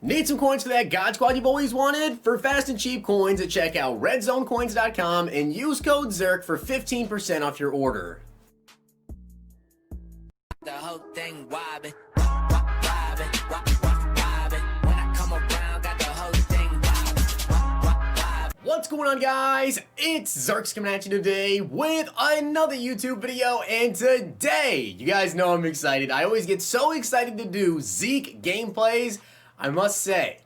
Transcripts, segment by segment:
Need some coins for that God Squad you've always wanted? For fast and cheap coins, check out redzonecoins.com and use code ZERK for 15% off your order. The whole thing wobbin', wobbin', wobbin'. When I come around, got the whole thing wobbin'. What's going on, guys? It's Zirksee coming at you today with another YouTube video, and today, you guys know I'm excited. I always get so excited to do Zeke gameplays. I must say,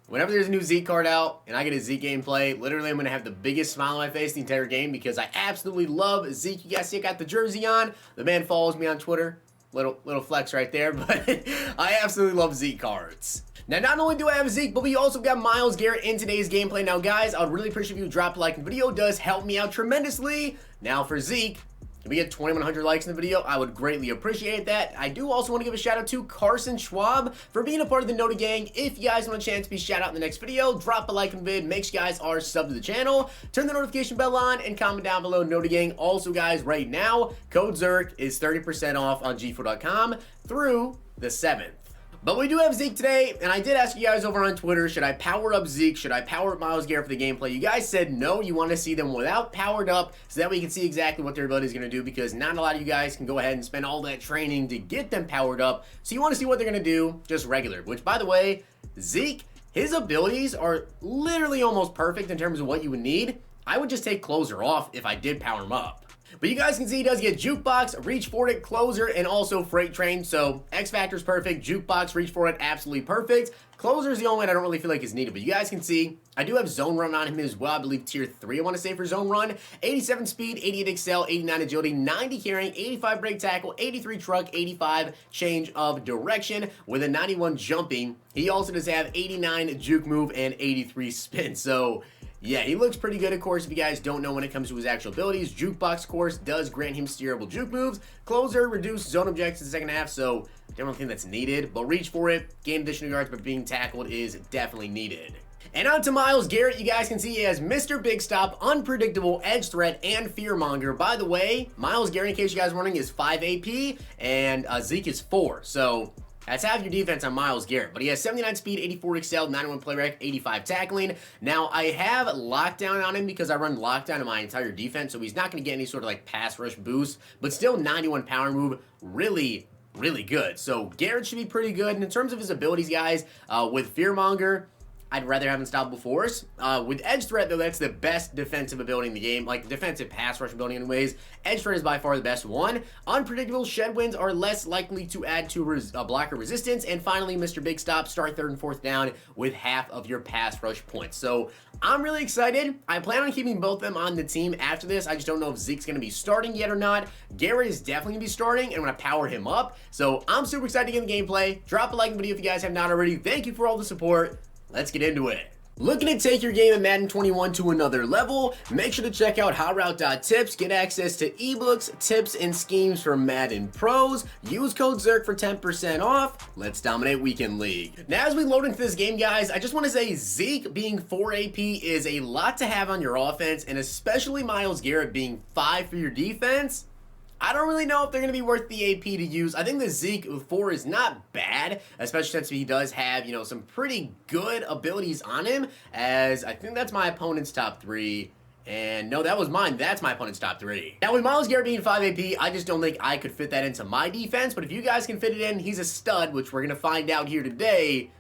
whenever there's a new Zeke card out and I get a Zeke gameplay, literally I'm going to have the biggest smile on my face the entire game because I absolutely love Zeke. You guys see I got the jersey on. The man follows me on Twitter. Little flex right there, but I absolutely love Zeke cards. Now, not only do I have Zeke, but we also got Myles Garrett in today's gameplay. Now, guys, I would really appreciate if you drop a like in the video. It does help me out tremendously. Now, for Zeke, if we get 2,100 likes in the video, I would greatly appreciate that. I do also want to give a shout out to Carson Schwab for being a part of the Nota Gang. If you guys want a chance to be shout out in the next video, drop a like in the vid, make sure you guys are subbed to the channel, turn the notification bell on, and comment down below Nota Gang. Also, guys, right now, code ZERK is 30% off on g4.com through the 7th. But we do have Zeke today, and I did ask you guys over on Twitter, should I power up Zeke? Should I power up Myles Garrett for the gameplay? You guys said no, you want to see them without powered up, so that way you can see exactly what their ability is going to do, because not a lot of you guys can go ahead and spend all that training to get them powered up. So you want to see what they're going to do just regular, which, by the way, Zeke, his abilities are literally almost perfect in terms of what you would need. I would just take Closer off if I did power him up. But you guys can see he does get Jukebox, Reach For It, Closer, and also Freight Train. So X Factor's perfect, Jukebox, Reach For It, absolutely perfect. Closer is the only one I don't really feel like is needed. But you guys can see I do have Zone Run on him as well. I believe Tier 3 I want to say for Zone Run. 87 Speed, 88 Excel, 89 Agility, 90 Carrying, 85 Break Tackle, 83 Truck, 85 Change of Direction with a 91 Jumping. He also does have 89 Juke Move and 83 Spin. So yeah, he looks pretty good, of course, if you guys don't know when it comes to his actual abilities. Jukebox, of course, does grant him steerable juke moves. Closer, reduce zone objectives in the second half, so I don't think that's needed. But Reach For It, gain additional yards but being tackled is definitely needed. And on to Myles Garrett, you guys can see he has Mr. Big Stop, Unpredictable, Edge Threat, and Fearmonger. By the way, Myles Garrett, in case you guys are wondering, is 5 AP, and Zeke is 4, so that's half your defense on Myles Garrett. But he has 79 speed, 84 excel, 91 play rec, 85 tackling. Now, I have lockdown on him because I run lockdown in my entire defense, so he's not going to get any sort of like pass rush boost, but still 91 power move, really good. So Garrett should be pretty good. And in terms of his abilities, guys, with Fearmonger, I'd rather have Unstoppable Force. With Edge Threat, though, that's the best defensive ability in the game. Like, defensive pass rush ability anyways. Edge Threat is by far the best one. Unpredictable Shed Winds are less likely to add to blocker resistance. And finally, Mr. Big Stop, start 3rd and 4th down with half of your pass rush points. So, I'm really excited. I plan on keeping both of them on the team after this. I just don't know if Zeke's going to be starting yet or not. Garrett is definitely going to be starting, and I'm going to power him up. So, I'm super excited to get in the gameplay. Drop a like in the video if you guys have not already. Thank you for all the support. Let's get into it. Looking to take your game in Madden 21 to another level? Make sure to check out hotroute.tips. Get access to ebooks, tips, and schemes from Madden pros. Use code ZERK for 10% off. Let's dominate Weekend League. Now, as we load into this game, guys, I just want to say Zeke being 4 AP is a lot to have on your offense, and especially Myles Garrett being 5 for your defense. I don't really know if they're going to be worth the AP to use. I think the Zeke with 4 is not bad, especially since he does have, you know, some pretty good abilities on him, as I think that's my opponent's top 3. And no, that was mine. That's my opponent's top 3. Now, with Myles Garrett being 5 AP, I just don't think I could fit that into my defense. But if you guys can fit it in, he's a stud, which we're going to find out here today.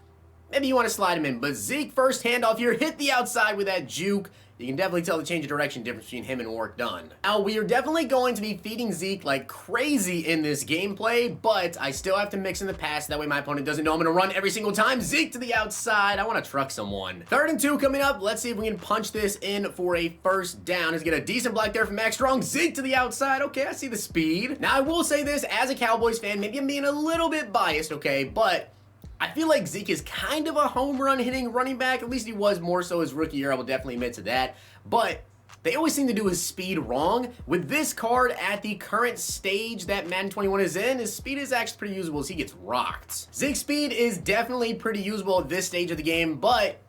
Maybe you want to slide him in. But Zeke, first handoff here, hit the outside with that juke. You can definitely tell the change of direction difference between him and Work Done. Now, we are definitely going to be feeding Zeke like crazy in this gameplay, but I still have to mix in the pass. That way my opponent doesn't know I'm going to run every single time. Zeke to the outside. I want to truck someone. 3rd and 2 coming up. Let's see if we can punch this in for a first down. Let's get a decent block there from Max Strong. Zeke to the outside. Okay, I see the speed. Now, I will say this, as a Cowboys fan, maybe I'm being a little bit biased, okay, but I feel like Zeke is kind of a home run hitting running back. At least he was more so his rookie year. I will definitely admit to that. But they always seem to do his speed wrong. With this card at the current stage that Madden 21 is in, his speed is actually pretty usable as he gets rocked. Zeke's speed is definitely pretty usable at this stage of the game, but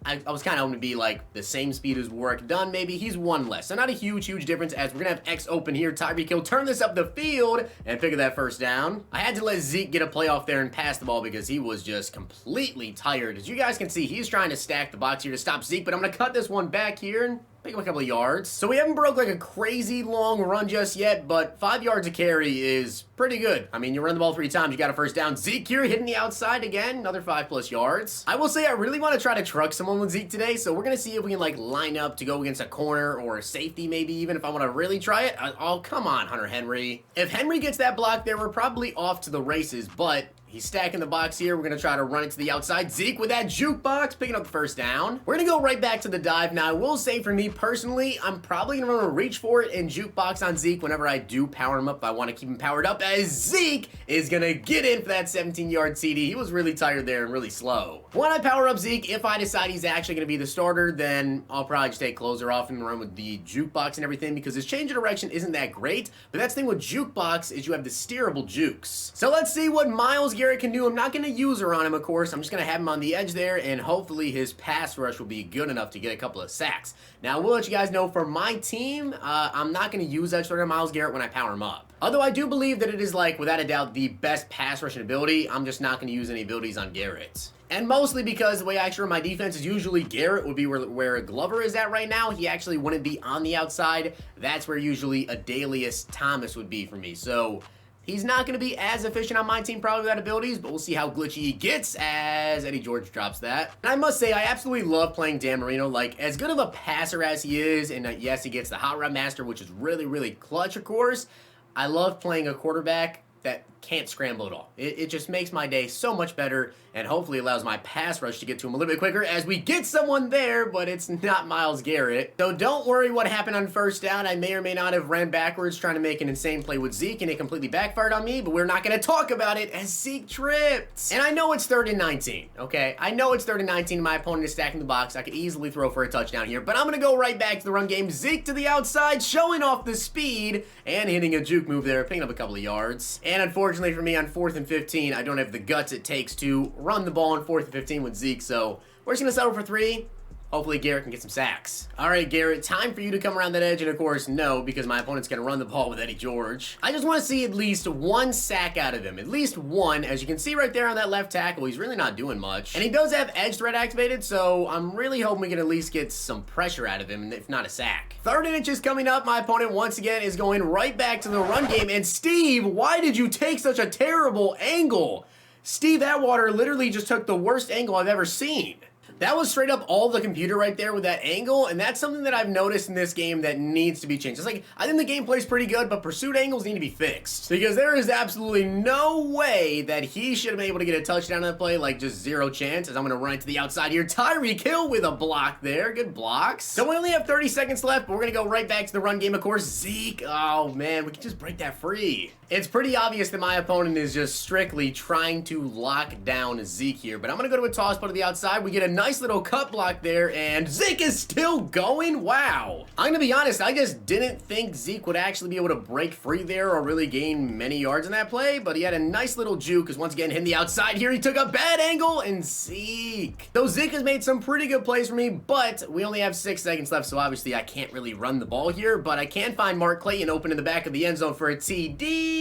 I was kind of hoping to be like the same speed as Warwick Dunn, maybe. He's one less. So not a huge difference, as we're going to have X open here. Tyreek Hill turn this up the field and pick up that first down. I had to let Zeke get a play off there and pass the ball because he was just completely tired. As you guys can see, he's trying to stack the box here to stop Zeke, but I'm going to cut this one back here and pick up a couple of yards. So we haven't broke like a crazy long run just yet, but 5 yards a carry is pretty good. I mean, you run the ball 3 times, you got a first down. Zeke here hitting the outside again, another 5+ yards. I will say I really want to try to truck someone with Zeke today, so we're going to see if we can like line up to go against a corner or a safety maybe, even if I want to really try it. Oh, come on, Hunter Henry. If Henry gets that block there, we're probably off to the races, but he's stacking the box here. We're going to try to run it to the outside. Zeke with that jukebox, picking up the first down. We're going to go right back to the dive. Now, I will say for me personally, I'm probably going to want to reach for it and jukebox on Zeke whenever I do power him up. If I want to keep him powered up, as Zeke is going to get in for that 17-yard TD. He was really tired there and really slow. When I power up Zeke, if I decide he's actually going to be the starter, then I'll probably just take closer off and run with the jukebox and everything because his change of direction isn't that great. But that's the thing with jukebox is you have the steerable jukes. So let's see what Myles Garrett can do. I'm not going to use her on him, of course. I'm just going to have him on the edge there, and hopefully his pass rush will be good enough to get a couple of sacks. Now, I will let you guys know, for my team, I'm not going to use edge starter Myles Garrett when I power him up. Although I do believe that it is, like, without a doubt, the best pass rushing ability, I'm just not going to use any abilities on Garrett. And mostly because the way I actually run my defense is usually Garrett would be where Glover is at right now. He actually wouldn't be on the outside. That's where usually Adalius Thomas would be for me. So he's not going to be as efficient on my team probably without abilities, but we'll see how glitchy he gets as Eddie George drops that. And I must say, I absolutely love playing Dan Marino. Like, as good of a passer as he is, and yes, he gets the Hot Route Master, which is really, really clutch, of course. I love playing a quarterback that can't scramble at all. It just makes my day so much better, and hopefully allows my pass rush to get to him a little bit quicker as we get someone there, but it's not Myles Garrett. So don't worry what happened on first down. I may or may not have ran backwards trying to make an insane play with Zeke, and it completely backfired on me, but we're not going to talk about it as Zeke tripped. And I know it's 3rd and 19, okay? I know it's 3rd and 19. My opponent is stacking the box. I could easily throw for a touchdown here, but I'm going to go right back to the run game. Zeke to the outside, showing off the speed and hitting a juke move there, picking up a couple of yards. And unfortunately for me, on 4th and 15, I don't have the guts it takes to run the ball on 4th and 15 with Zeke, so we're just going to settle for 3. Hopefully Garrett can get some sacks. All right, Garrett, time for you to come around that edge, and of course, no, because my opponent's going to run the ball with Eddie George. I just want to see at least 1 sack out of him. At least 1. As you can see right there on that left tackle, he's really not doing much. And he does have edge threat activated, so I'm really hoping we can at least get some pressure out of him, if not a sack. 3rd and inches coming up. My opponent, once again, is going right back to the run game. And Steve, why did you take such a terrible angle? Steve Atwater literally just took the worst angle I've ever seen. That was straight up all the computer right there with that angle, and that's something that I've noticed in this game that needs to be changed. It's like, I think the gameplay's pretty good, but pursuit angles need to be fixed. Because there is absolutely no way that he should have been able to get a touchdown on that play, like just 0 chance, as I'm going to run it to the outside here. Tyreek Hill with a block there. Good blocks. So we only have 30 seconds left, but we're going to go right back to the run game, of course. Zeke, oh man, we can just break that free. It's pretty obvious that my opponent is just strictly trying to lock down Zeke here, but I'm going to go to a toss play to the outside. We get a nice little cut block there, and Zeke is still going. Wow. I'm going to be honest, I just didn't think Zeke would actually be able to break free there or really gain many yards in that play, but he had a nice little juke, because once again, hitting the outside here, he took a bad angle, and Zeke. So Zeke has made some pretty good plays for me, but we only have 6 seconds left, so obviously I can't really run the ball here, but I can find Mark Clayton open in the back of the end zone for a TD.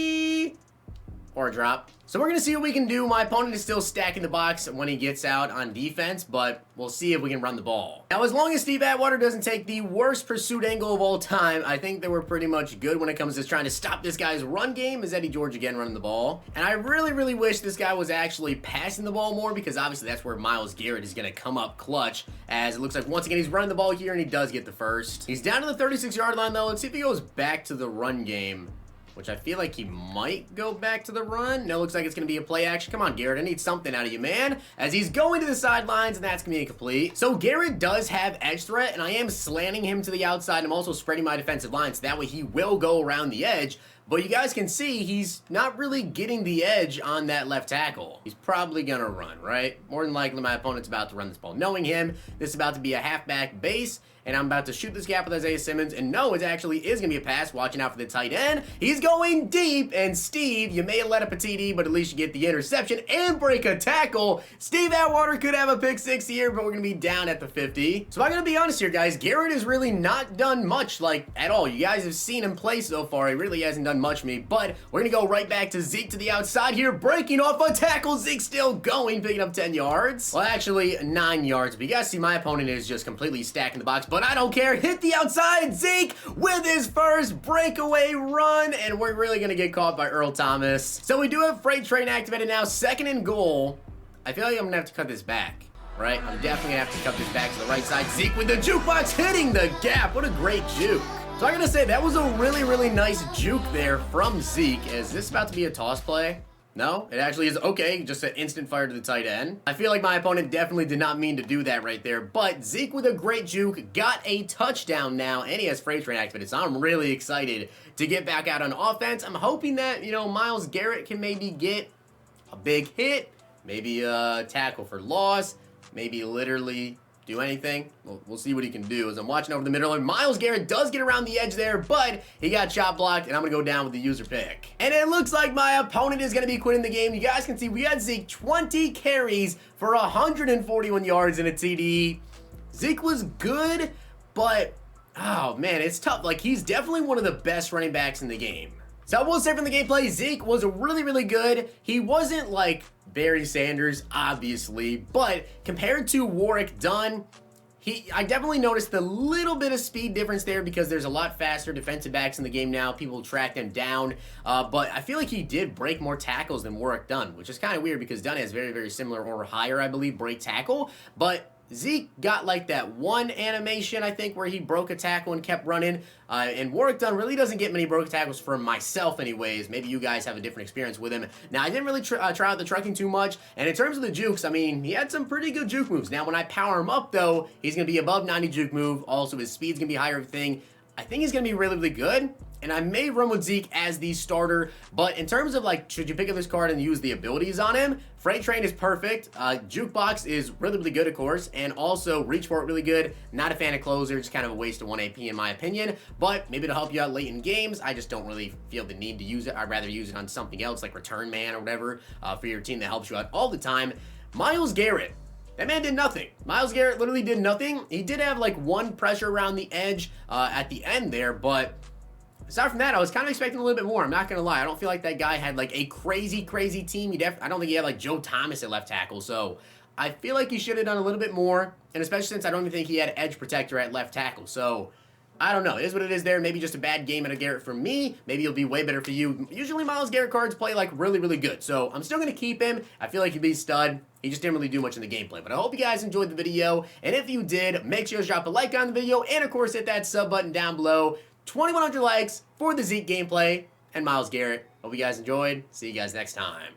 Or a drop. So we're going to see what we can do. My opponent is still stacking the box when he gets out on defense, but we'll see if we can run the ball. Now, as long as Steve Atwater doesn't take the worst pursuit angle of all time, I think that we're pretty much good when it comes to trying to stop this guy's run game. Is Eddie George again running the ball? And I really, really wish this guy was actually passing the ball more, because obviously that's where Myles Garrett is going to come up clutch, as it looks like once again he's running the ball here, and he does get the first. He's down to the 36-yard line, though. Let's see if he goes back to the run game, which I feel like he might go back to the run. No, looks like it's going to be a play action. Come on, Garrett. I need something out of you, man. As he's going to the sidelines, and that's going to be incomplete. So Garrett does have edge threat, and I am slanting him to the outside. I'm also spreading my defensive line, so that way he will go around the edge. But you guys can see he's not really getting the edge on that left tackle. He's probably going to run, right? More than likely, my opponent's about to run this ball. Knowing him, this is about to be a halfback base, and I'm about to shoot this gap with Isaiah Simmons, and no, it actually is going to be a pass. Watching out for the tight end. He's going deep, and Steve, you may have let up a TD, but at least you get the interception and break a tackle. Steve Atwater could have a pick 6 here, but we're going to be down at the 50. So I'm going to be honest here, guys. Garrett has really not done much, like, at all. You guys have seen him play so far. He really hasn't done much for me, but we're going to go right back to Zeke to the outside here, breaking off a tackle. Zeke still going, picking up 10 yards. Well, actually, 9 yards, but you guys see my opponent is just completely stacking the box, but I don't care. Hit the outside. Zeke with his first breakaway run, and we're really going to get caught by Earl Thomas. So we do have freight train activated now, 2nd and goal. I feel like I'm going to have to cut this back. Right? I'm definitely gonna have to cut this back to the right side. Zeke with the jukebox hitting the gap. What a great juke. So I gotta say, that was a really, really nice juke there from Zeke. Is this about to be a toss play? No, it actually is. Okay, just an instant fire to the tight end. I feel like my opponent definitely did not mean to do that right there, but Zeke with a great juke got a touchdown now, and he has freight train activated, so I'm really excited to get back out on offense. I'm hoping that, you know, Myles Garrett can maybe get a big hit, maybe a tackle for loss, maybe literally do anything. We'll see what he can do. As I'm watching over the middle, and Myles Garrett does get around the edge there, but he got shot blocked, and I'm going to go down with the user pick. And it looks like my opponent is going to be quitting the game. You guys can see we had Zeke 20 carries for 141 yards and a TD. Zeke was good, but, oh, man, it's tough. Like, he's definitely one of the best running backs in the game. So I will say from the gameplay, Zeke was really, really good. He wasn't like Barry Sanders, obviously, but compared to Warwick Dunn, I definitely noticed the little bit of speed difference there because there's a lot faster defensive backs in the game now. People track them down, but I feel like he did break more tackles than Warwick Dunn, which is kind of weird because Dunn has very, very similar or higher, I believe, break tackle, but Zeke got like that one animation, I think, where he broke a tackle and kept running. And Warwick Dunn really doesn't get many broken tackles for myself anyways. Maybe you guys have a different experience with him. Now, I didn't really try out the trucking too much. And in terms of the jukes, I mean, he had some pretty good juke moves. Now, when I power him up, though, he's going to be above 90 juke move. Also, his speed's going to be higher, everything. I think he's going to be really, really good. And I may run with Zeke as the starter, but in terms of like, should you pick up this card and use the abilities on him? Freight Train is perfect. Jukebox is really, really good, of course, and also Reach For It really good. Not a fan of Closer, just kind of a waste of 1 AP in my opinion, but maybe it'll help you out late in games. I just don't really feel the need to use it. I'd rather use it on something else like Return Man or whatever for your team that helps you out all the time. Myles Garrett. That man did nothing. Myles Garrett literally did nothing. He did have like one pressure around the edge at the end there, but aside from that, I was kind of expecting a little bit more. I'm not going to lie. I don't feel like that guy had like a crazy, crazy team. I don't think he had like Joe Thomas at left tackle. So I feel like he should have done a little bit more. And especially since I don't even think he had edge protector at left tackle. So I don't know. It is what it is there. Maybe just a bad game at a Garrett for me. Maybe it'll be way better for you. Usually Myles Garrett cards play like really, really good. So I'm still going to keep him. I feel like he'd be a stud. He just didn't really do much in the gameplay. But I hope you guys enjoyed the video. And if you did, make sure to drop a like on the video. And of course, hit that sub button down below. 2,100 likes for the Zeke gameplay and Myles Garrett. Hope you guys enjoyed. See you guys next time.